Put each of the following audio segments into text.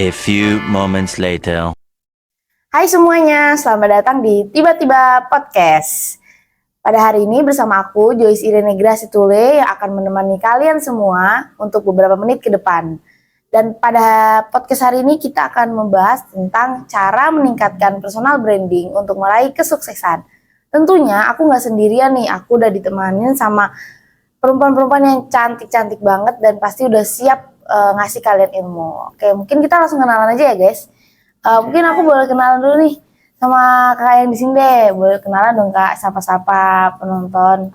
A few moments later. Hai semuanya, selamat datang di Tiba-Tiba Podcast. Pada hari ini bersama aku, Joyce Irene Grasitule, yang akan menemani kalian semua untuk beberapa menit ke depan. Dan pada podcast hari ini kita akan membahas tentang cara meningkatkan personal branding untuk meraih kesuksesan. Tentunya aku nggak sendirian nih, aku udah ditemanin sama perempuan-perempuan yang cantik-cantik banget dan pasti udah siap ngasih kalian ilmu. Oke, mungkin kita langsung kenalan aja ya guys. Mungkin aku boleh kenalan dulu nih sama kakak yang di sini deh. Boleh kenalan dong kak, sapa-sapa penonton.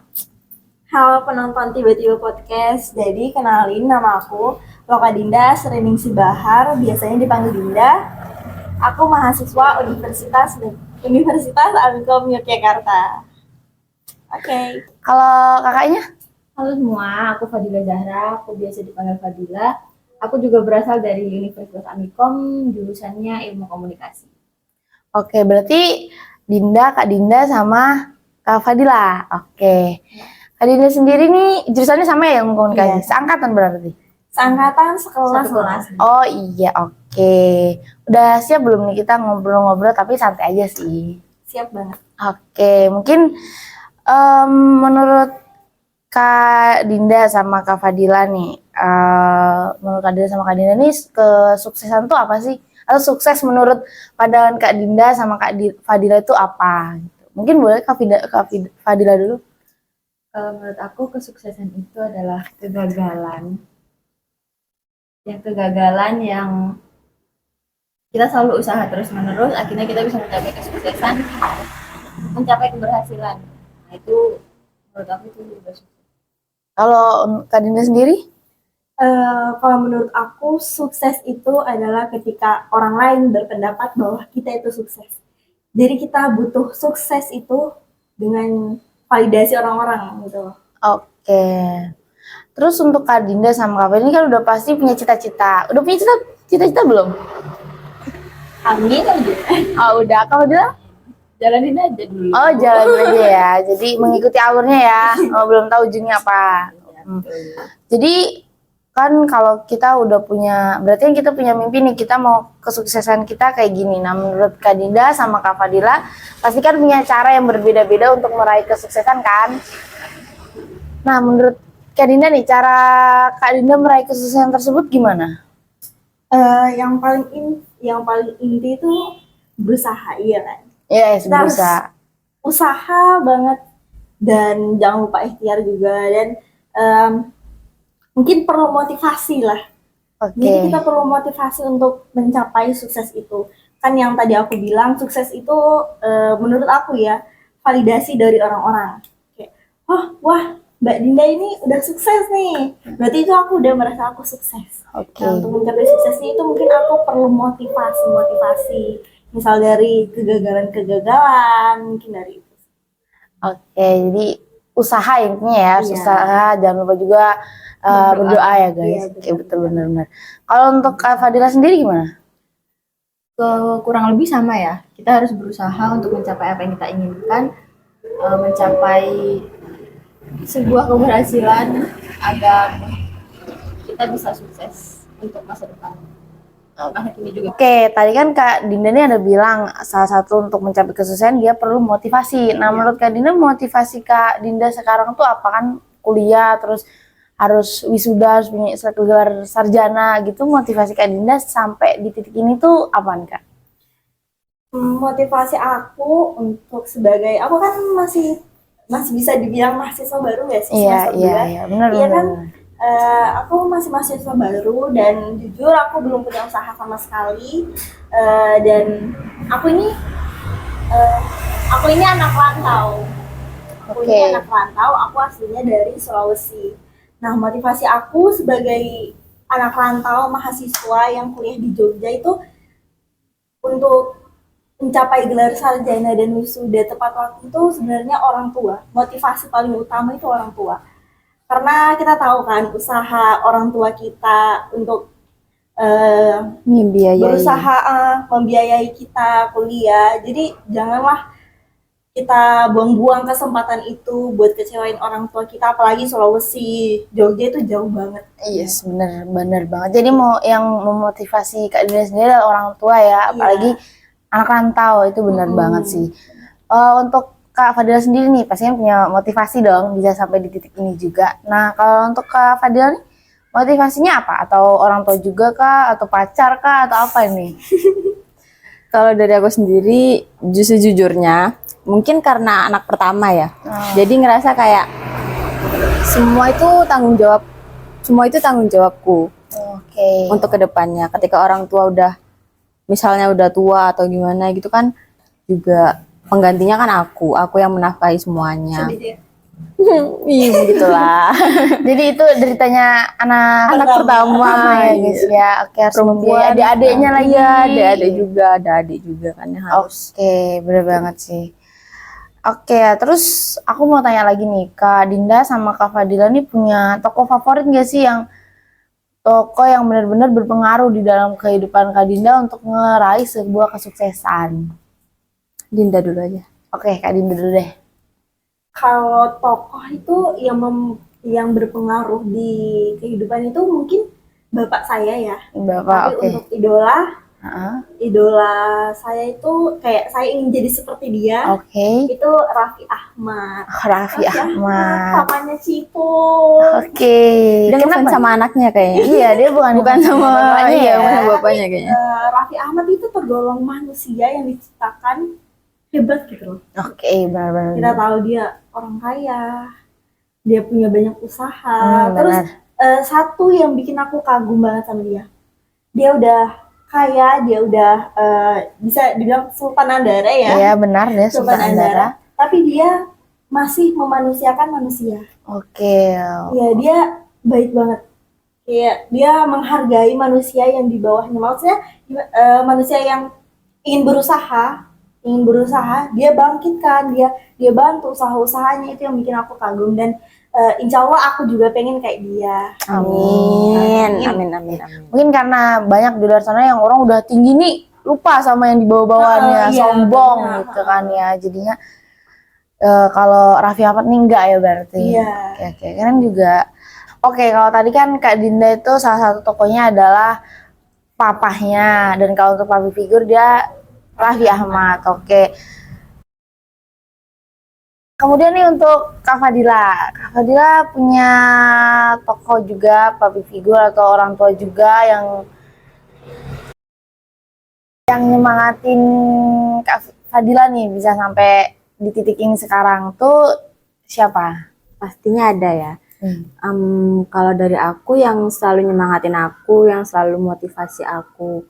Halo penonton Tiba-Tiba Podcast. Jadi kenalin, nama aku Loka Dinda Sereningsi Bahar, biasanya dipanggil Dinda. Aku mahasiswa Universitas Angkom Yogyakarta. Oke. Kalau kakaknya? Halo semua, aku Fadila Zahra, aku biasa dipanggil Fadila. Aku juga berasal dari Universitas Amikom, jurusannya Ilmu Komunikasi. Oke, berarti Dinda, Kak Dinda sama Kak Fadila. Oke. Kak Dinda sendiri nih jurusannya sama ya ilmu komunikasi? Iya. Seangkatan berarti? Seangkatan sekelas. Satu kelas. Oh iya, oke. Udah siap belum nih kita ngobrol-ngobrol tapi santai aja sih. Siap banget. Oke, mungkin menurut Kak Dinda sama Kak Fadila nih, menurut Kak Dinda sama Kak Dinda nih kesuksesan tuh apa sih? Atau sukses menurut pandangan Kak Dinda sama Fadila itu apa? Mungkin boleh Kak Fadila dulu. Menurut aku kesuksesan itu adalah kegagalan. Kegagalan yang kita selalu usaha terus-menerus, akhirnya kita bisa mencapai kesuksesan, mencapai keberhasilan. Nah itu menurut aku itu juga sukses. Kalau Kak Dinda sendiri? Kalau menurut aku, sukses itu adalah ketika orang lain berpendapat bahwa kita itu sukses. Jadi kita butuh sukses itu dengan validasi orang-orang gitu. Oke. Terus untuk Kak Dinda sama Kak Fadila ini kan udah pasti punya cita-cita. Udah punya cita-cita belum? Amin aja. Oh udah. Kak Fadila? Jalanin aja dulu. Oh jalanin aja ya. Jadi mengikuti alurnya ya. Oh, belum tahu ujungnya apa. Jadi kan kalau kita udah punya, berarti kan kita punya mimpi nih, kita mau kesuksesan kita kayak gini. Nah menurut Kak Dinda sama Kak Fadila pasti kan punya cara yang berbeda-beda untuk meraih kesuksesan kan. Nah menurut Kak Dinda nih, cara Kak Dinda meraih kesuksesan tersebut gimana? Yang paling inti itu berusaha, iya kan? Ya Kita harus berusaha. usaha banget dan jangan lupa ikhtiar juga, dan mungkin perlu motivasi lah. Oke. Jadi kita perlu motivasi untuk mencapai sukses itu. Kan yang tadi aku bilang, sukses itu menurut aku ya validasi dari orang-orang. Kayak, wah Mbak Dinda ini udah sukses nih, berarti itu aku udah merasa aku sukses. Oke. Nah, untuk mencapai suksesnya itu mungkin aku perlu motivasi. Misal dari kegagalan, mungkin dari itu. Oke, jadi usaha intinya ya, Iya. usaha, jangan lupa juga berdoa ya guys. Iya, Oke, betul benar-benar. Kalau untuk Kak Fadila sendiri gimana? Kurang lebih sama ya. Kita harus berusaha untuk mencapai apa yang kita inginkan, mencapai sebuah keberhasilan agar kita bisa sukses untuk masa depan. Ini juga. Oke, tadi kan Kak Dinda ini ada bilang salah satu untuk mencapai kesuksesan dia perlu motivasi. Nah, menurut Kak Dinda motivasi Kak Dinda sekarang tuh apa? Kan kuliah terus harus wisuda, harus punya gelar sarjana gitu. Motivasi Kak Dinda sampai di titik ini tuh apaan Kak? Motivasi aku untuk sebagai, aku kan masih bisa dibilang mahasiswa baru ya sih, semester 2. Iya, benar. Iya kan, aku masih mahasiswa baru dan jujur aku belum punya usaha sama sekali, dan aku ini anak rantau. Aku aslinya dari Sulawesi. Nah, motivasi aku sebagai anak rantau mahasiswa yang kuliah di Jogja itu untuk mencapai gelar sarjana dan wisuda tepat waktu itu sebenarnya orang tua. Motivasi paling utama itu orang tua. Karena kita tahu kan usaha orang tua kita untuk berusaha membiayai kita kuliah. Jadi janganlah kita buang-buang kesempatan itu buat kecewain orang tua kita, apalagi Sulawesi, Jogja itu jauh banget. Yes, bener banget. Jadi mau yang memotivasi Kak Dinda sendiri adalah orang tua ya, apalagi anak rantau, itu bener banget sih. Untuk Kak Fadila sendiri nih, pastinya punya motivasi dong bisa sampai di titik ini juga. Nah, kalau untuk Kak Fadila nih, motivasinya apa? Atau orang tua juga kah? Atau pacar kah? Atau apa ini? Kalau dari aku sendiri, justru jujurnya, mungkin karena anak pertama ya. Jadi ngerasa kayak semua itu tanggung jawabku Oke. untuk kedepannya. Ketika orang tua misalnya udah tua atau gimana gitu kan, juga penggantinya kan aku yang menafkahi semuanya. Sedih ya. Iya begitulah. Jadi itu deritanya anak pertama, ya guys ya. Oke, harus membiayai Perempuan, adik-adiknya lagi. Iya, ada adik juga kan yang harus. Oke, bener banget sih. Oke, terus aku mau tanya lagi nih, Kak Dinda sama Kak Fadila nih punya tokoh favorit gak sih yang tokoh yang benar-benar berpengaruh di dalam kehidupan Kak Dinda untuk meraih sebuah kesuksesan? Dinda dulu aja. Oke, Kak Dinda dulu deh. Kalau tokoh itu yang berpengaruh di kehidupan itu mungkin bapak saya ya. Bapak, Tapi oke. untuk idola Heeh. saya itu kayak saya ingin jadi seperti dia. Oke. Itu Raffi Ahmad. Raffi Ahmad. Pamannya Cipo. Oke. Dia ngefans sama anaknya kayaknya. Iya, dia bukan sama bapaknya iya, ya. bukan sama bapaknya kayaknya. Raffi Ahmad itu tergolong manusia yang diciptakan hebat gitu loh. Oke, benar-benar. Kita tahu dia orang kaya, dia punya banyak usaha. Hmm, Terus benar. satu yang bikin aku kagum banget sama dia udah kaya, dia udah bisa dibilang Sultan Andara ya. Iya, benar dia Sultan Andara. Tapi dia masih memanusiakan manusia. Oke. Ya, dia baik banget. Kayak dia menghargai manusia yang di bawahnya. Maksudnya manusia yang ingin berusaha, dia bangkitkan, dia bantu usaha-usahanya, itu yang bikin aku kagum. Dan insya Allah aku juga pengen kayak dia. Amin. Mungkin karena banyak di luar sana yang orang udah tinggi nih lupa sama yang di bawah-bawahnya, Iya, sombong benar. gitu kan ya. Jadinya kalau Raffi Ahmad nih enggak ya berarti. Iya. Oke, keren juga. Oke, kalau tadi kan Kak Dinda itu salah satu tokohnya adalah papahnya, dan kalau untuk public figure dia Raffi Ahmad. Oke. Kemudian nih untuk Kak Fadila punya tokoh juga, public figure atau orang tua juga yang nyemangatin Kak Fadila nih bisa sampai di titik ini sekarang tuh siapa? Pastinya ada ya. Kalau dari aku yang selalu nyemangatin aku, yang selalu motivasi aku,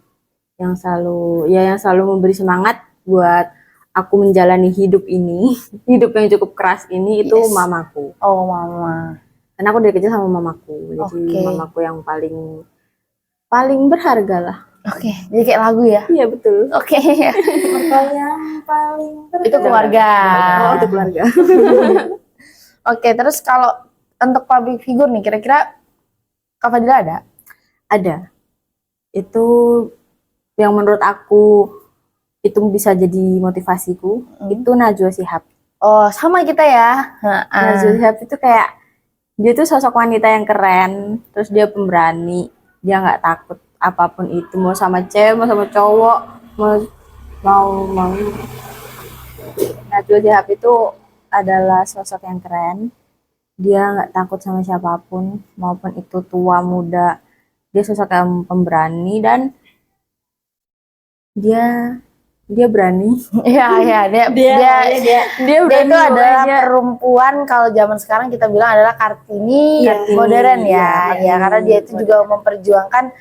yang selalu memberi semangat buat aku menjalani hidup ini, hidup yang cukup keras ini, itu Yes. mamaku. Oh, mama. Karena aku dari kecil sama mamaku, jadi Oke. mamaku yang paling berharga lah. Oke, jadi kayak lagu ya. Iya betul. Oke. Mereka yang paling Itu keluarga. Oh, itu keluarga. Oke, terus kalau untuk public figure nih, kira-kira Kak Fadila ada? Ada. Itu yang menurut aku itu bisa jadi motivasiku, itu Najwa Shihab. Oh, sama kita ya. Najwa Shihab itu kayak dia tuh sosok wanita yang keren, terus dia pemberani, dia nggak takut apapun itu, mau sama cewek, mau sama cowok, mau. Najwa Shihab itu adalah sosok yang keren. Dia nggak takut sama siapapun, maupun itu tua muda. Dia sosok yang pemberani dan dia berani. Iya, dia berani itu adalah pokoknya. perempuan, kalau zaman sekarang kita bilang adalah Kartini modern ya. Iya, Ya, karena dia itu juga memperjuangkan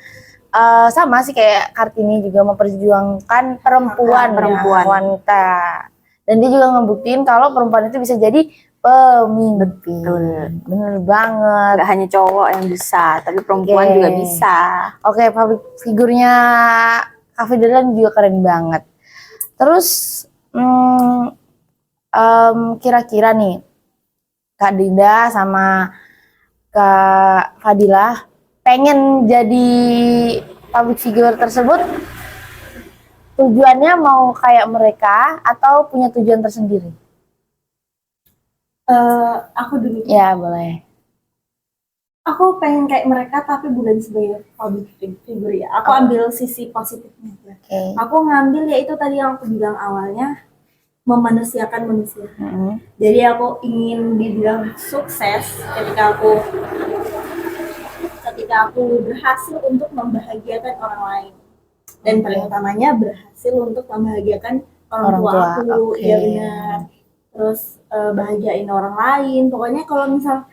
sama sih kayak Kartini juga memperjuangkan perempuan, wanita. Dan dia juga ngebuktiin kalau perempuan itu bisa jadi pemimpin. Bener banget. Gak hanya cowok yang bisa, tapi perempuan Oke. juga bisa. Oke, public figurnya Kak Fadila juga keren banget. Terus kira-kira nih Kak Dinda sama Kak Fadila pengen jadi public figure tersebut, tujuannya mau kayak mereka atau punya tujuan tersendiri? Aku dulu. Ya, boleh. Aku pengen kayak mereka tapi bukan sebagai public figure ya. Aku ambil sisi positifnya. Oke. Aku ngambil yaitu tadi yang aku bilang awalnya, memanusiakan manusia. Jadi aku ingin dibilang sukses ketika aku berhasil untuk membahagiakan orang lain. Dan paling utamanya berhasil untuk membahagiakan orang tua aku. Oke. Ya benar. Terus bahagiain orang lain. Pokoknya kalau misal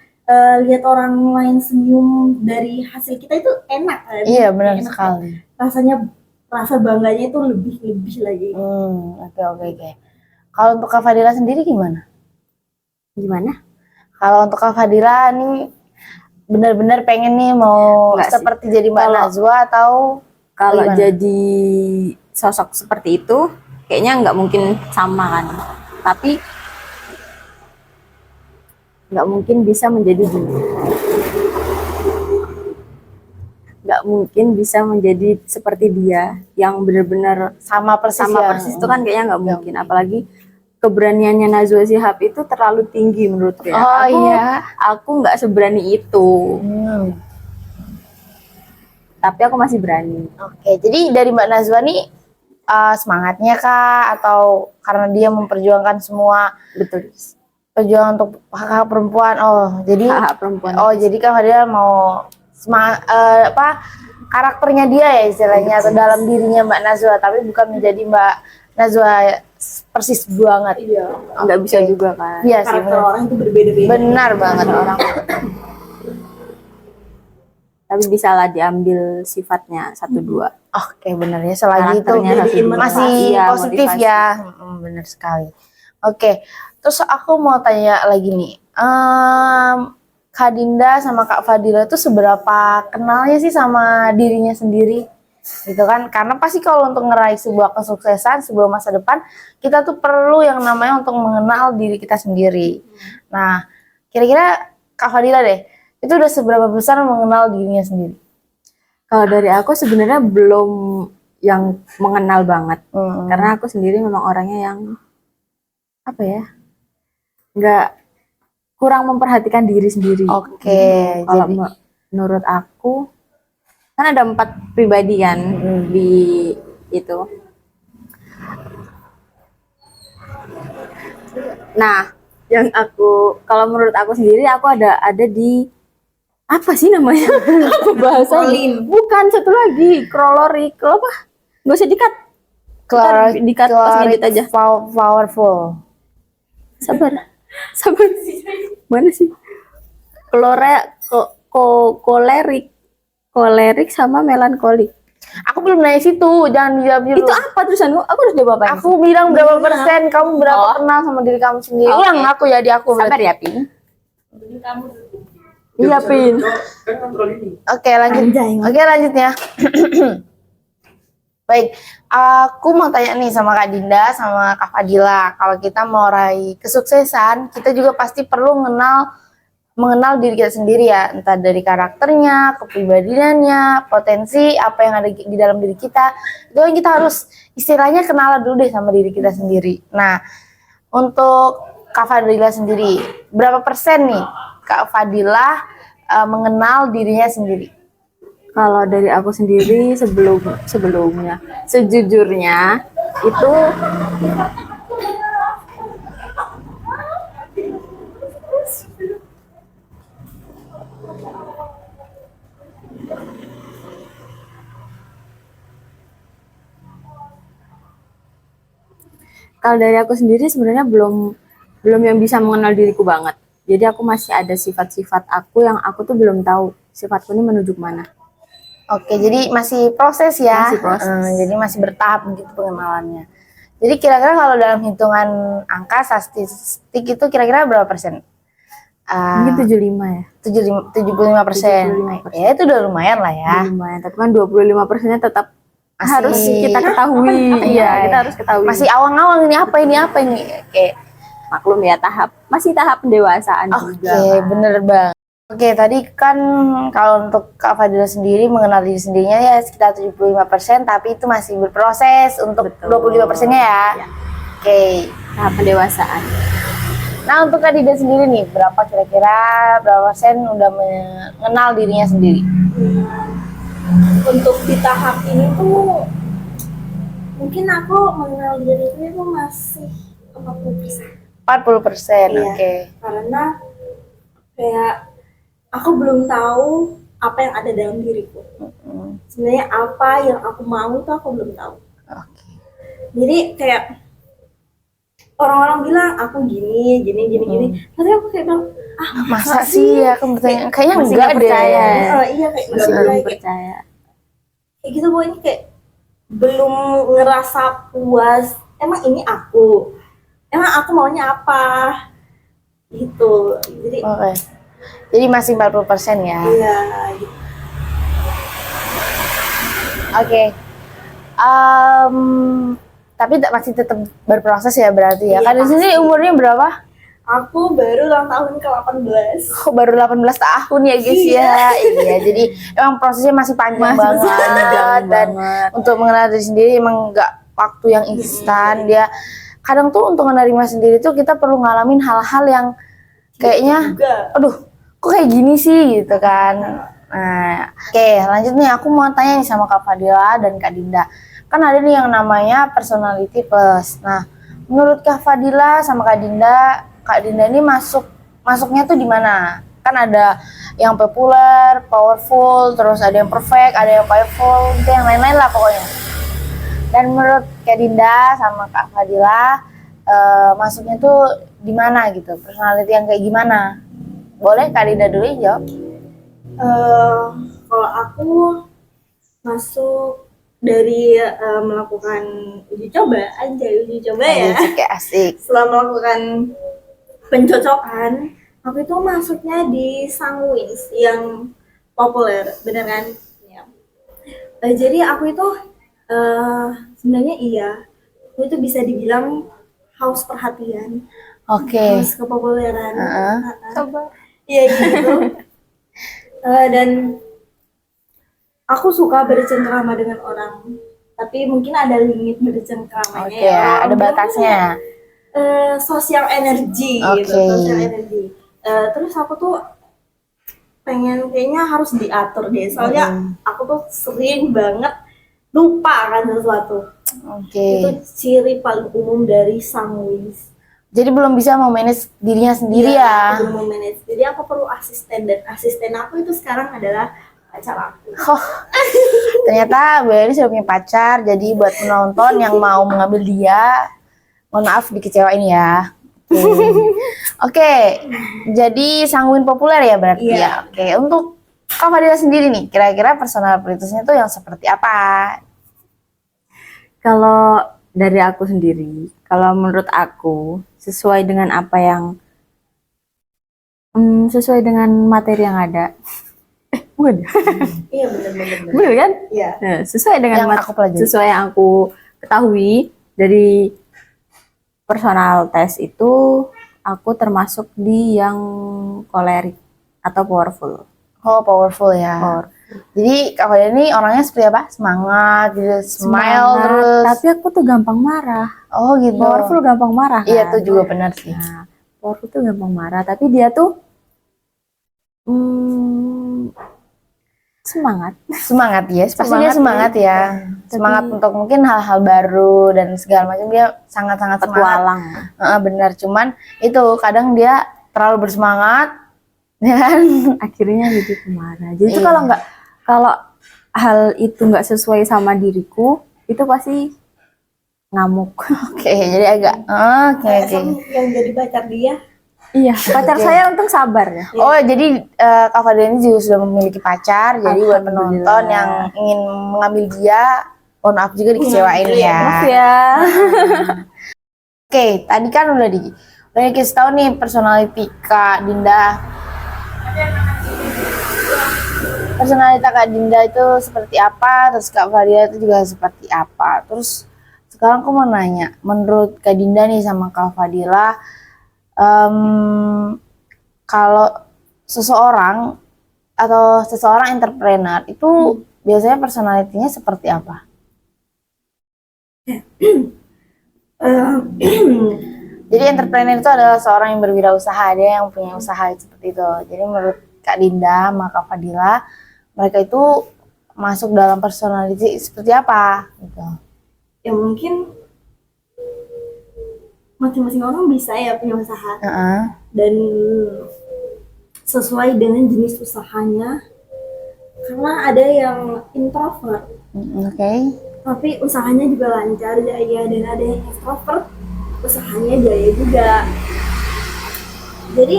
lihat orang lain senyum dari hasil kita itu enak kan? Iya, benar Enak. sekali. Rasa bangganya itu lebih lagi. Oke. Kalau untuk Kak Fadila sendiri gimana? Gimana? Kalau untuk Kak Fadila nih benar-benar pengen nih mau Enggak sih. seperti jadi Mbak Kalau- Najwa atau Kalau gimana? jadi sosok seperti itu, kayaknya nggak mungkin sama kan. Tapi nggak mungkin bisa menjadi dia. Nggak mungkin bisa menjadi seperti dia yang benar-benar sama persis sama ya? persis itu kan kayaknya nggak mungkin. Apalagi keberaniannya Najwa Shihab itu terlalu tinggi menurutku ya. Oh iya. Aku nggak seberani itu, tapi aku masih berani. Oke, jadi dari Mbak Najwa nih semangatnya kah atau karena dia memperjuangkan semua Betul. perjuangan untuk hak-hak perempuan? Oh, jadi Hak perempuan. jadi Kak Fadila mau karakternya dia ya istilahnya atau dalam dirinya Mbak Najwa, tapi bukan menjadi Mbak Najwa persis banget. Iya. Nggak bisa juga kan. Iya sih, Karakter benar. orang itu berbeda-beda. Benar banget. Orang. Tapi bisa lah diambil sifatnya 1-2. Oke, benar ya. Selagi itu Karakternya jadiin 1-2. masih Iya, positif motivasi. ya. Benar sekali. Oke, terus aku mau tanya lagi nih. Kak Dinda sama Kak Fadila itu seberapa kenalnya sih sama dirinya sendiri? Gitu kan? Karena pasti kalau untuk ngeraih sebuah kesuksesan, sebuah masa depan, kita tuh perlu yang namanya untuk mengenal diri kita sendiri. Nah, kira-kira Kak Fadila deh, itu udah seberapa besar mengenal dirinya sendiri? Kalau dari aku sebenarnya belum yang mengenal banget. Hmm. Karena aku sendiri memang orangnya yang apa ya? Nggak kurang memperhatikan diri sendiri. Oke, Kalau jadi menurut aku kan ada 4 pribadi kan di itu. Nah, yang aku kalau menurut aku sendiri aku ada di apa sih namanya? Apa bahasanya? Bukan, satu lagi, krolorik. Apa? Nggak usah dikat. Dikat pas ngedit aja. Powerful. Sabar. Mana sih? Kolerik sama melankolik. Aku belum nanya situ, jangan dijawab dulu. Itu apa tulisanmu? Aku harus jawab apa? Aku bilang berapa persen, kamu berapa kenal sama diri kamu sendiri. Oke. Ulang aku jadi aku. Sabar berarti. ya, Pin. Iya, Pin. Oke, lanjut. Anjay. Oke, lanjut ya. Baik, aku mau tanya nih sama Kak Dinda sama Kak Fadila. Kalau kita mau raih kesuksesan, kita juga pasti perlu mengenal diri kita sendiri ya, entah dari karakternya, kepribadiannya, potensi apa yang ada di dalam diri kita. Itu yang kita harus istilahnya kenalan dulu deh sama diri kita sendiri. Nah, untuk Kak Fadila sendiri, berapa persen nih Kak Fadila mengenal dirinya sendiri? Kalau dari aku sendiri sebelumnya, sejujurnya itu kalau dari aku sendiri sebenarnya belum yang bisa mengenal diriku banget. Jadi aku masih ada sifat-sifat aku yang aku tuh belum tahu sifatku ini menuju kemana. Oke, jadi masih proses ya. Masih proses. Jadi masih bertahap gitu pengenalannya. Jadi kira-kira kalau dalam hitungan angka statistik itu kira-kira berapa persen? Mungkin 75 ya. 75%. 75%. Ya itu udah lumayan lah ya. Lumayan, tapi kan 25%-nya tetap Masih- harus kita ketahui. Iya, kita harus ketahui. Masih awang-awang ini apa ini. Oke. maklum ya, masih tahap pendewasaan juga. Oke, bener bang. Oke, tadi kan kalau untuk Kak Fadila sendiri mengenal diri sendirinya ya sekitar 75%, tapi itu masih berproses untuk Betul. 25%-nya ya. Ya. Oke. Tahap pendewasaan. Nah, untuk Kak Dinda sendiri nih, berapa persen udah mengenal dirinya sendiri? Untuk di tahap ini tuh mungkin aku mengenal diri itu masih 40%. 40%, Iya. oke. Karena kayak aku belum tahu apa yang ada dalam diriku. Sebenarnya apa yang aku mau tuh aku belum tahu. Oke. Jadi kayak orang-orang bilang aku gini. Tapi aku kayak bilang, Masa sih ya, aku bertanya, kayaknya Masih enggak nggak deh. percaya ya? Iya kayak Masih udah belum kayak percaya. gitu pokoknya kayak belum ngerasa puas. Emang ini aku. Emang aku maunya apa? Gitu. Jadi Oke. Jadi masih 40% ya. iya gitu. Oke. Tapi masih tetap berproses ya berarti ya. Iya, Kan di sini pasti. umurnya berapa? Aku baru ulang tahun ke-18. Oh, baru 18 tahun ya guys ya. Iya, jadi emang prosesnya masih panjang banget. Dan untuk mengenal diri sendiri emang nggak waktu yang instan. Dia kadang tuh untuk menerima sendiri tuh kita perlu ngalamin hal-hal yang kayaknya Juga. aduh kok kayak gini sih gitu kan. Nah, oke, lanjut nih, aku mau tanya nih sama Kak Fadila dan Kak Dinda. Kan ada nih yang namanya personality plus. Nah, menurut Kak Fadila sama Kak Dinda ini masuknya tuh di mana? Kan ada yang populer, powerful, terus ada yang perfect, ada yang powerful, itu yang lain-lain lah pokoknya. Dan menurut Kak Dinda sama Kak Fadila, masuknya tuh di mana gitu? Personality yang kayak gimana? Boleh Kak Dinda dulu yang jawab? Kalau aku masuk dari melakukan uji coba ya. Kayak asik. Setelah melakukan pencocokan, aku itu masuknya di Sangwins yang populer, bener kan? Ya. Jadi aku itu sebenarnya iya, aku itu bisa dibilang haus perhatian, Oke. haus kepopuleran. Sabar. Iya gitu. Dan aku suka bercengkrama dengan orang, tapi mungkin ada limit bercengkramanya. Oke, ya. ada batasnya. Sosial energi gitu, Oke. sosial energi. Terus aku tuh pengen kayaknya harus diatur deh, soalnya aku tuh sering banget lupa kan sesuatu. Oke. Itu ciri paling umum dari Sangwins. Jadi belum bisa memanage dirinya sendiri Iya, ya. aku belum memanage. Jadi aku perlu asisten, dan asisten aku itu sekarang adalah pacar aku. Oh, ternyata Mbak Eni sudah punya pacar. Jadi buat penonton yang mau mengambil dia, mohon maaf dikecewain ya. Oke, jadi sanguin populer ya berarti Iya. ya. Oke, untuk Kak Fadila sendiri nih, kira-kira personalitasnya tuh yang seperti apa? Kalau dari aku sendiri, kalau menurut aku sesuai dengan apa yang sesuai dengan materi yang ada. Bukan? Iya benar-benar. Bener kan? Iya. Nah, sesuai dengan Yang aku pelajari. sesuai yang aku ketahui dari personal test itu, aku termasuk di yang kolerik atau powerful. Oh, powerful ya. Power. Jadi Kak Fadila ini orangnya seperti apa? Semangat, gitu, smile Semangat, terus. tapi aku tuh gampang marah. Oh gitu. Powerful gampang marah kan? Iya tuh juga benar sih. Nah, powerful tuh gampang marah, tapi dia tuh semangat. Semangat ya, pasti dia Semangat semangat ya. Semangat untuk mungkin hal-hal baru dan segala macam, dia sangat-sangat semangat. Petualang. Benar, cuman itu kadang dia terlalu bersemangat ya kan. Akhirnya jadi marah. Jadi itu Iya. kalau hal itu nggak sesuai sama diriku, itu pasti ngamuk. Oke, jadi agak oke. Yang jadi pacar dia. Iya, pacar saya untung sabar ya. Oh, jadi Kak Fadila ini juga sudah memiliki pacar. Jadi buat penonton yang ingin mengambil dia, mohon maaf juga dikecewain ya. Maaf ya. Oke, tadi kan udah dikasih tahu nih personality Kak Dinda. Personalita Kak Dinda itu seperti apa, terus Kak Fadila itu juga seperti apa. Terus sekarang aku mau nanya, menurut Kak Dinda nih sama Kak Fadila, kalau seseorang atau seseorang entrepreneur itu biasanya personalitinya seperti apa? Jadi entrepreneur itu adalah seorang yang berwirausaha, dia yang punya usaha seperti itu. Jadi menurut Kak Dinda sama Kak Fadila, mereka itu masuk dalam personality seperti apa gitu. Ya mungkin masing-masing orang bisa ya punya usaha dan sesuai dengan jenis usahanya, karena ada yang introvert tapi usahanya juga lancar jaya, dan ada yang extrovert usahanya jaya juga. Jadi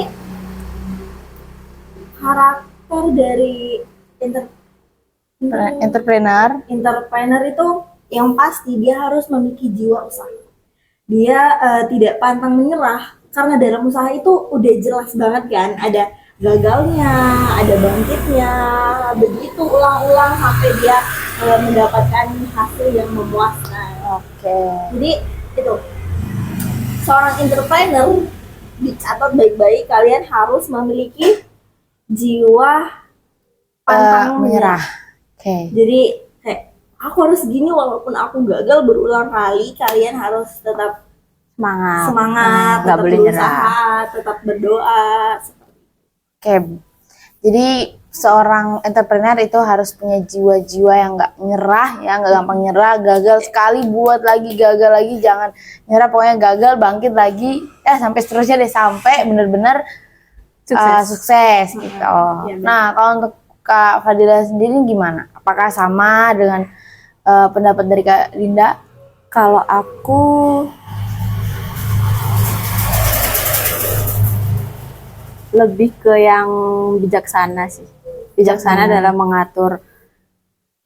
karakter dari entrepreneur itu yang pasti dia harus memiliki jiwa usaha. Dia tidak pantang menyerah, karena dalam usaha itu udah jelas banget kan, ada gagalnya, ada bangkitnya, begitu ulang-ulang sampai dia mendapatkan hasil yang memuaskan. Jadi itu seorang entrepreneur, dicatat baik-baik, kalian harus memiliki jiwa pantang menyerah. Jadi kayak aku harus gini walaupun aku gagal berulang kali, kalian harus tetap semangat, nggak tetap boleh berusaha, tetap berdoa. Jadi seorang entrepreneur itu harus punya jiwa-jiwa yang nggak nyerah, ya nggak gampang nyerah. Gagal sekali buat lagi, gagal lagi, jangan nyerah. Pokoknya gagal bangkit lagi, sampai seterusnya deh, sampai benar-benar sukses gitu. Nah, kalau untuk Kak Fadila sendiri gimana? Apakah sama dengan pendapat dari Kak Dinda? Kalau aku lebih ke yang bijaksana sih. Bijaksana dalam mengatur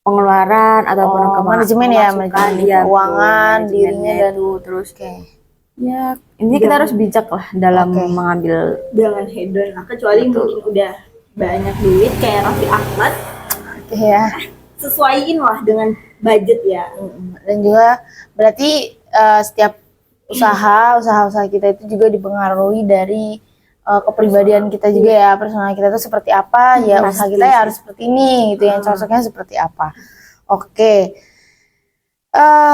pengeluaran ataupun manajemen keuangan dirinya dan terus ya ini kita harus bijak lah dalam mengambil, jangan hedon lah, kecuali mungkin udah banyak duit kayak Raffi Ahmad, sesuaiin lah dengan budget ya. Dan juga berarti setiap usaha kita itu juga dipengaruhi dari kepribadian kita juga ya, personal kita itu seperti apa, ya usaha kita ya harus seperti ini gitu, yang cocoknya seperti apa.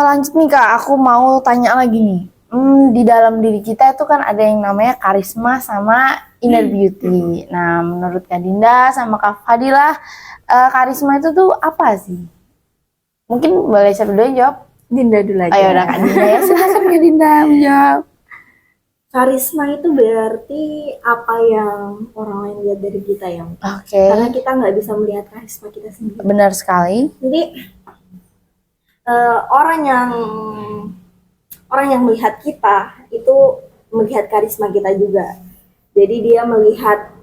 Lanjut nih Kak, aku mau tanya lagi nih. Di dalam diri kita itu kan ada yang namanya karisma sama inner beauty. Nah, menurut Kak Dinda sama Kak Fadila, karisma itu tuh apa sih? Mungkin boleh siapa dulu yang jawab? Dinda dulu aja. Ayo udah Kak Dinda ya, silakan Kak Dinda menjawab. Karisma itu berarti apa yang orang lain lihat dari kita ya. Karena kita nggak bisa melihat karisma kita sendiri. Benar sekali. Jadi orang yang melihat kita itu melihat karisma kita juga. Jadi dia melihat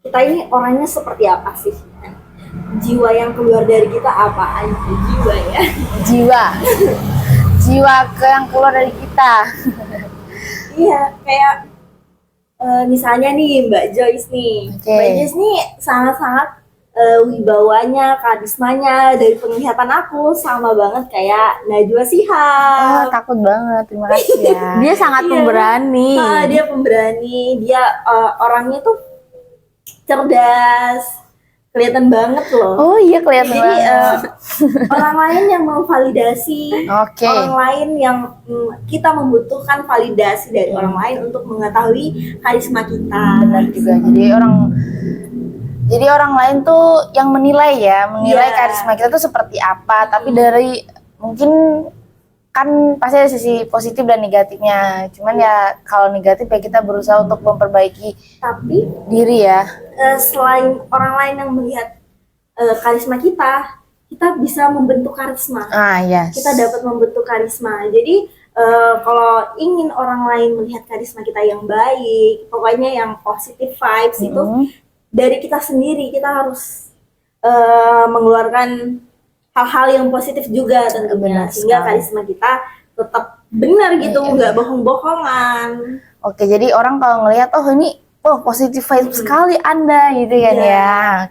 kita ini orangnya seperti apa sih. Jiwa yang keluar dari kita apa? Jiwa ya. Jiwa yang keluar dari kita. Iya, kayak misalnya nih Mbak Joyce nih. Mbak Joyce nih sangat-sangat wibawanya, karismanya dari penglihatan aku sama banget kayak Najwa Shihab. Takut banget, terima kasih ya. Dia sangat pemberani. Dia pemberani, dia orangnya tuh cerdas, kelihatan banget loh. Oh iya, kelihatan banget. Orang lain yang memvalidasi, orang lain yang kita membutuhkan validasi dari orang lain untuk mengetahui karisma kita. Benar juga. Jadi orang lain tuh yang menilai karisma kita tuh seperti apa. Tapi dari mungkin kan pasti ada sisi positif dan negatifnya. Cuman ya kalau negatif ya kita berusaha untuk memperbaiki diri ya. Selain orang lain yang melihat karisma kita bisa membentuk karisma. Kita dapat membentuk karisma. Jadi kalau ingin orang lain melihat karisma kita yang baik, pokoknya yang positive vibes itu dari kita sendiri, kita harus mengeluarkan hal-hal yang positif juga tentunya, sehingga karisma kita tetap benar gitu, nggak bohong-bohongan. Jadi orang kalau ngelihat ini positif vibe sekali Anda gitu kan ya.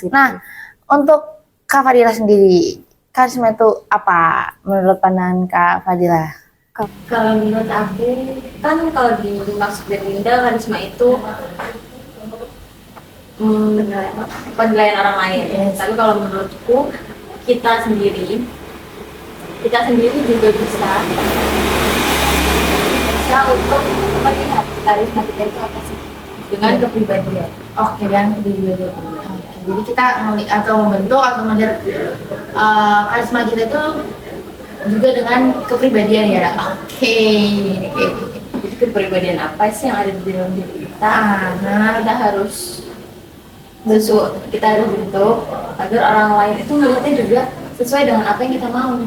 Nah, untuk Kak Fadila sendiri, karisma itu apa menurut pandangan Kak Fadila? Kalau menurut aku kan kalau dimaksud dari Linda, karisma itu penilaian orang lain. Tapi kalau menurutku kita sendiri juga bisa bisa untuk melihat karisma kita itu apa sih dengan kepribadian. Oke, dan Kepribadian. Jadi kita atau membentuk atau melihat karisma kita itu juga dengan kepribadian ya. Oke. Jadi kepribadian apa sih yang ada di dalam diri kita? Nah, kita harus kita harus bentuk agar orang lain itu melihatnya juga sesuai dengan apa yang kita mau.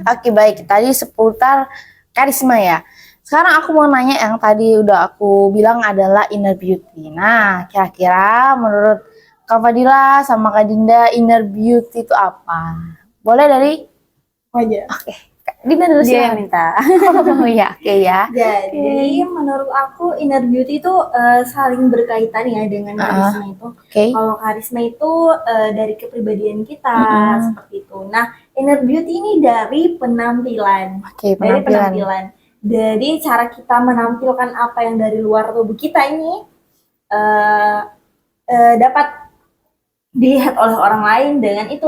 Oke, baik. Tadi seputar karisma ya. Sekarang aku mau nanya yang tadi udah aku bilang adalah inner beauty. Nah, kira-kira menurut Kak Fadila sama Kak Dinda, inner beauty itu apa? Boleh dari aja. Kak Dinda dulu Dia sih. yang minta. Oh ya, oke ya. Jadi menurut aku inner beauty itu saling berkaitan ya dengan karisma itu. Oke. Kalau karisma itu dari kepribadian kita seperti itu. Nah, inner beauty ini dari penampilan. Oke, Dari penampilan. penampilan. Jadi cara kita menampilkan apa yang dari luar tubuh kita ini dapat dilihat oleh orang lain dengan itu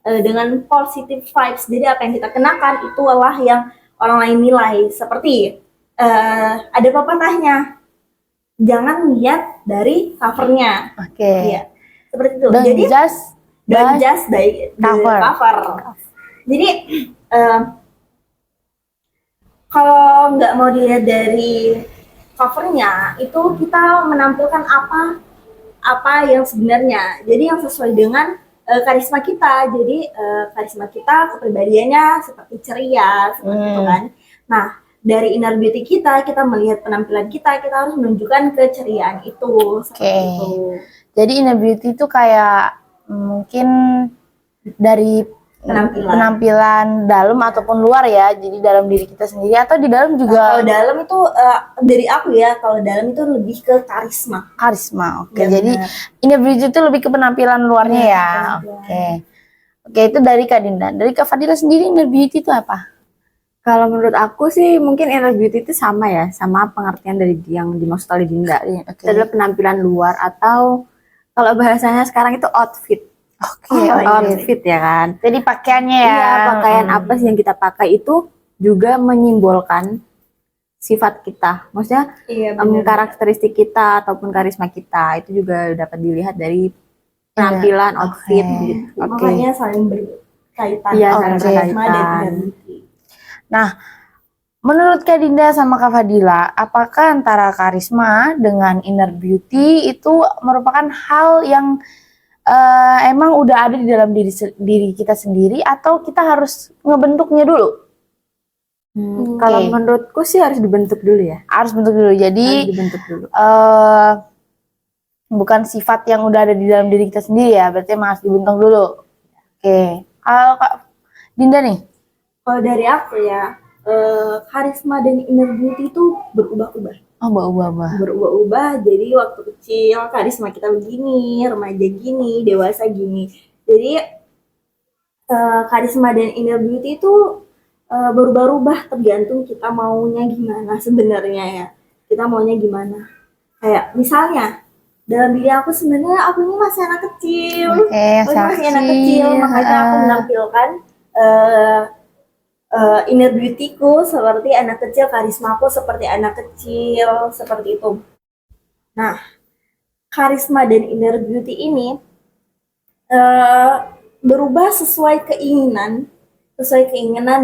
dengan positive vibes. Jadi apa yang kita kenakan itulah yang orang lain nilai. Seperti ada pepatahnya, jangan lihat dari covernya. Oke. Iya, seperti itu. Don't Jadi just don't by just by the cover. cover. Jadi kalau nggak mau dilihat dari covernya, itu kita menampilkan apa yang sebenarnya. Jadi yang sesuai dengan karisma kita. Jadi karisma kita kepribadiannya seperti ceria, seperti itu kan. Nah, dari inner beauty kita melihat penampilan kita harus menunjukkan keceriaan itu. Seperti itu. Jadi inner beauty itu kayak mungkin dari penampilan dalam ataupun luar ya. Jadi dalam diri kita sendiri atau di dalam juga. Kalau dalam itu dari aku ya, kalau dalam itu lebih ke karisma. Karisma. Oke, Ya, jadi benar. inner beauty itu lebih ke penampilan luarnya Iya, ya. penampilan. Oke. Oke, itu dari Kak Dinda. Dari Kak Fadila sendiri inner beauty itu apa? Kalau menurut aku sih mungkin inner beauty itu sama ya, sama pengertian dari yang dimaksud oleh Dinda. Oke. Itu adalah penampilan luar atau kalau bahasanya sekarang itu outfit. Oke, Outfit ya kan. Jadi pakaiannya ya. Iya, pakaian apa sih yang kita pakai itu juga menyimbolkan sifat kita. Maksudnya Iya, karakteristik kita ataupun karisma kita itu juga dapat dilihat dari penampilan, outfit Oke. gitu. Makanya saling berkaitan. Iya, antara saling karisma dan berkaitan. inner beauty. Nah, menurut Kak Dinda sama Kak Fadila, apakah antara karisma dengan inner beauty itu merupakan hal yang emang udah ada di dalam diri kita sendiri atau kita harus ngebentuknya dulu? Kalau menurutku sih harus dibentuk dulu ya. Harus bentuk dulu. Jadi Harus dibentuk dulu. bukan sifat yang udah ada di dalam diri kita sendiri ya, berarti emang harus dibentuk dulu. Oke. Kalau Kak Dinda nih? Kalau dari aku ya, karisma dan inner beauty itu berubah-ubah. Oh, berubah-ubah. Berubah-ubah, jadi waktu kecil karisma kita begini, remaja gini, dewasa gini. Jadi karisma dan inner beauty itu berubah-ubah tergantung kita maunya gimana sebenarnya ya. Kita maunya gimana. Kayak misalnya dalam diri aku sebenarnya aku ini masih anak kecil. Oke, Aku ini masih anak kecil, makanya aku menampilkan inner beauty-ku seperti anak kecil, karismaku seperti anak kecil, seperti itu. Nah, karisma dan inner beauty ini berubah sesuai keinginan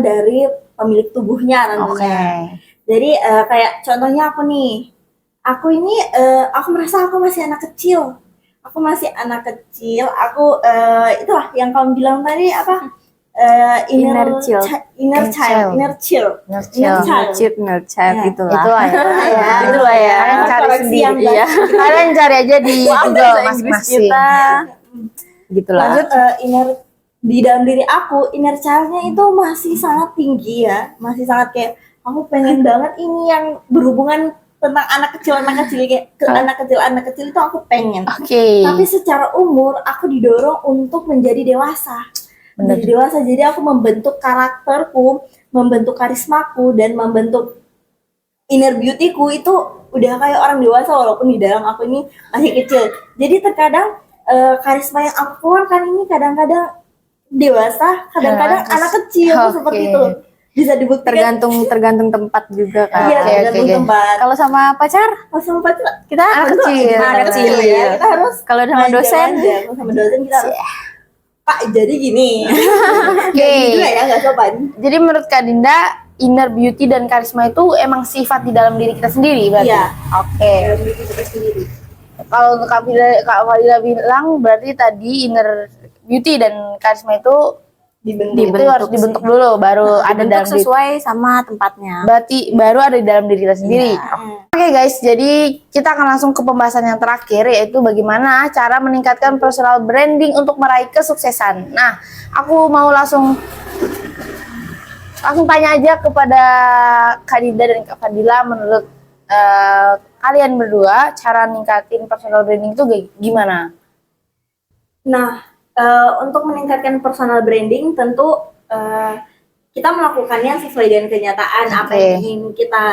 dari pemilik tubuhnya Oke. tentunya. Jadi kayak contohnya aku nih, aku ini aku merasa aku masih anak kecil. Aku masih anak kecil, aku itulah yang kamu bilang tadi apa? Inner child. Inner child. Child Ya, itulah. Itulah ya. Itulah ya. Kalian cari Koreksi sendiri. yang Iya. Kalian cari aja di Google masing-masing. Gitulah. Lanjut inner di dalam diri aku, inner child-nya itu masih sangat tinggi ya, masih sangat kayak aku pengen banget ini yang berhubungan tentang anak kecil kayak ke anak kecil itu aku pengen. Oke. Tapi secara umur aku didorong untuk menjadi dewasa. Menjadi dewasa, jadi aku membentuk karakterku, membentuk karismaku dan membentuk inner beauty-ku itu udah kayak orang dewasa walaupun di dalam aku ini masih kecil. Jadi terkadang karisma yang aku keluarkan ini kadang-kadang dewasa, kadang-kadang anak kecil seperti itu. bisa dibuktikan. tergantung tempat juga kan. Iya, Oke, tergantung oke. tempat. Kalau sama pacar Kalau sama pacar kita Anak kecil. anak kecil ya, kita harus Kalau sama dosen manja. Kalau sama dosen kita harus Pak jadi gini. Oke. Jadi juga ya nggak sopan. Jadi menurut Kak Dinda, inner beauty dan karisma itu emang sifat di dalam diri kita sendiri berarti? Iya. Oke. Dalam diri kita sendiri. Kalau untuk Kak Fadila bilang berarti tadi inner beauty dan karisma itu Dibentuk. itu harus dibentuk dulu baru ada dalam bentuk diri. sesuai sama tempatnya. Berarti baru ada di dalam diri kita sendiri. Oke guys, jadi kita akan langsung ke pembahasan yang terakhir yaitu bagaimana cara meningkatkan personal branding untuk meraih kesuksesan. Nah, aku mau langsung tanya aja kepada Kak Dinda dan Kak Fadila, menurut kalian berdua cara ningkatin personal branding itu gimana? Nah, untuk meningkatkan personal branding tentu kita melakukannya sesuai dengan kenyataan. Apa yang ingin kita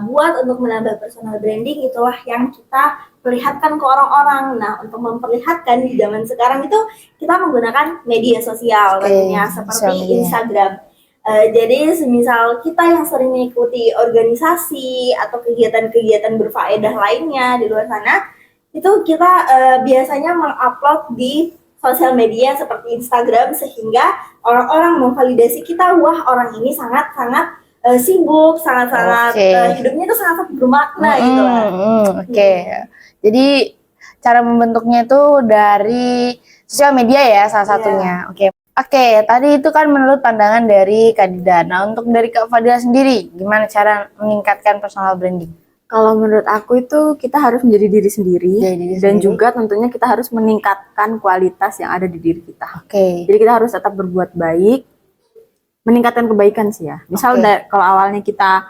buat untuk menambah personal branding itulah yang kita perlihatkan ke orang-orang. Nah, untuk memperlihatkan di zaman sekarang itu kita menggunakan media sosial tentunya seperti Instagram. Jadi semisal kita yang sering mengikuti organisasi atau kegiatan-kegiatan berfaedah lainnya di luar sana, itu kita biasanya mengupload di sosial media seperti Instagram sehingga orang-orang memvalidasi kita, wah orang ini sangat-sangat sibuk, sangat-sangat hidupnya itu sangat bermakna gitu lah. Oke. Jadi cara membentuknya itu dari sosial media ya salah satunya. Oke, tadi itu kan menurut pandangan dari Kak Dinda. Nah, untuk dari Kak Fadila sendiri, gimana cara meningkatkan personal branding? Kalau menurut aku itu kita harus menjadi diri sendiri, dan juga tentunya kita harus meningkatkan kualitas yang ada di diri kita. Oke. Jadi kita harus tetap berbuat baik, meningkatkan kebaikan sih ya. Misal kalau awalnya kita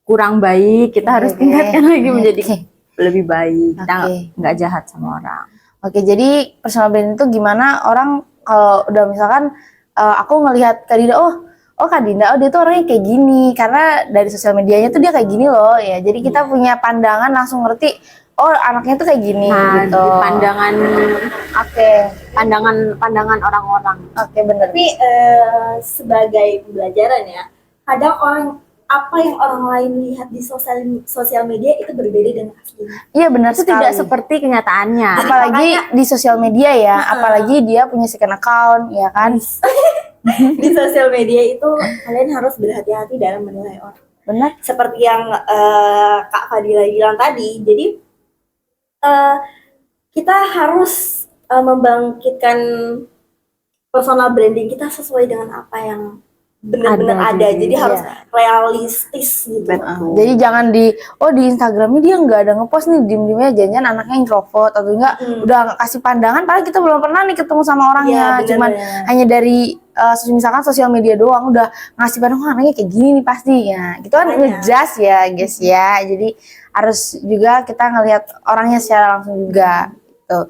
kurang baik, kita harus tingkatkan lagi menjadi lebih baik. Kita nggak jahat sama orang. Oke, jadi personal branding itu gimana orang kalau udah misalkan aku ngelihat Kak Dinda, oh Kak Dinda, dia tuh orangnya kayak gini karena dari sosial medianya tuh dia kayak gini loh ya. Jadi kita punya pandangan langsung ngerti, oh anaknya tuh kayak gini gitu. Di pandangan pandangan orang-orang. Oke, bener. Tapi sebagai pembelajaran ya, kadang apa yang orang lain lihat di sosial media itu berbeda dengan aslinya. Iya benar Itu sekali. tidak seperti kenyataannya. Apalagi di sosial media ya, apalagi dia punya second account ya kan. Di sosial media itu kalian harus berhati-hati dalam menilai orang. Benar. Seperti yang Kak Fadila bilang tadi, jadi kita harus membangkitkan personal branding kita sesuai dengan apa yang benar-benar ada. Jadi harus realistis gitu. Jadi jangan di Instagramnya dia nggak ada ngepost nih, diem-diemnya jangan anaknya introvert atau enggak udah nggak kasih pandangan, padahal kita belum pernah nih ketemu sama orangnya, cuman hanya dari misalkan sosial media doang udah ngasih pandangan anaknya kayak gini nih pasti ya, gitu kan ngejudge ya guys ya. Jadi harus juga kita ngelihat orangnya secara langsung juga gitu.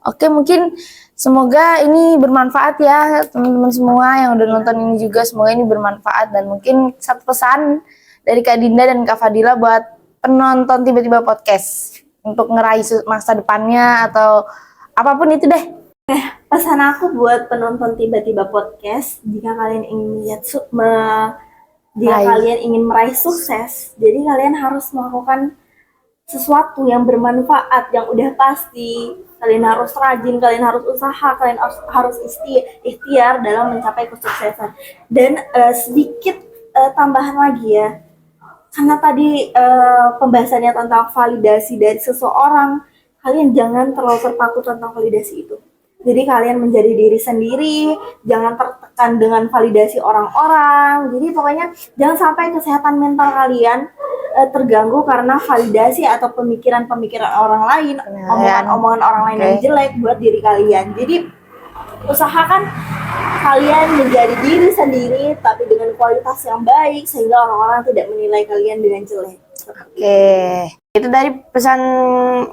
Oke, mungkin semoga ini bermanfaat ya teman-teman semua yang udah nonton ini juga, semoga ini bermanfaat dan mungkin satu pesan dari Kak Dinda dan Kak Fadila buat penonton Tiba-Tiba Podcast untuk ngeraih masa depannya atau apapun itu deh. Pesan aku buat penonton Tiba-Tiba Podcast, jika kalian ingin kalian ingin meraih sukses, jadi kalian harus melakukan sesuatu yang bermanfaat, yang udah pasti. Kalian harus rajin, kalian harus usaha, kalian harus ikhtiar dalam mencapai kesuksesan. Dan sedikit tambahan lagi ya, karena tadi pembahasannya tentang validasi dari seseorang, kalian jangan terlalu terpaku tentang validasi itu. Jadi kalian menjadi diri sendiri, jangan tertekan dengan validasi orang-orang. Jadi pokoknya jangan sampai kesehatan mental kalian terganggu karena validasi atau pemikiran-pemikiran orang lain, omongan-omongan orang lain yang jelek buat diri kalian. Jadi usahakan kalian menjadi diri sendiri tapi dengan kualitas yang baik sehingga orang-orang tidak menilai kalian dengan jelek. Oke, itu dari pesan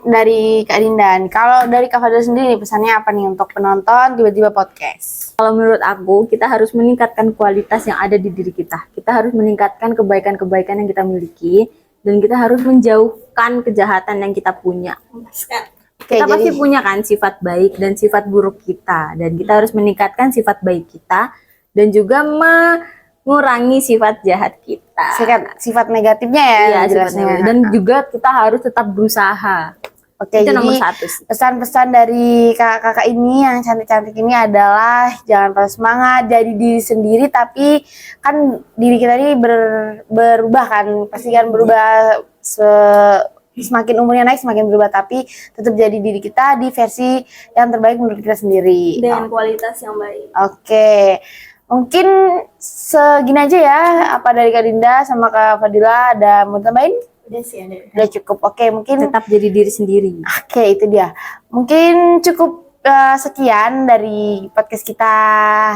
dari Kak Dinda. Kalau dari Kak Fadila sendiri pesannya apa nih untuk penonton Tiba-Tiba Podcast? Kalau menurut aku, kita harus meningkatkan kualitas yang ada di diri kita. Kita harus meningkatkan kebaikan-kebaikan yang kita miliki, dan kita harus menjauhkan kejahatan yang kita punya. Kita pasti punya kan sifat baik dan sifat buruk kita, dan kita harus meningkatkan sifat baik kita dan juga ngurangi sifat jahat kita. Sifat negatifnya ya, Iya, sifat jelasnya. negatif. Dan juga kita harus tetap berusaha. Oke, Itu jadi nomor 1 sih. pesan-pesan dari kakak-kakak ini yang cantik-cantik ini adalah jangan patah semangat, jadi diri sendiri, tapi kan diri kita ini berubah kan, pasti kan berubah semakin umurnya naik semakin berubah, tapi tetap jadi diri kita di versi yang terbaik menurut kita sendiri. Dengan kualitas yang baik. Oke, mungkin segini aja ya, apa dari Kak Dinda sama Kak Fadila, ada mau tambahin? Udah sih ada. Udah cukup. Oke, mungkin Tetap jadi diri sendiri. Oke, itu dia. Mungkin cukup sekian dari podcast kita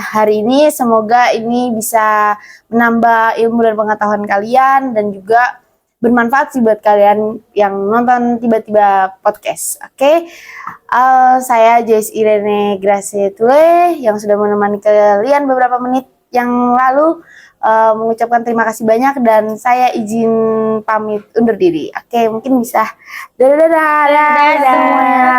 hari ini. Semoga ini bisa menambah ilmu dan pengetahuan kalian dan juga bermanfaat sih buat kalian yang nonton tiba-tiba podcast. Oke, saya Joyce Irene Grace Tule yang sudah menemani kalian beberapa menit yang lalu. Mengucapkan terima kasih banyak dan saya izin pamit undur diri. Oke, mungkin bisa dadah semuanya.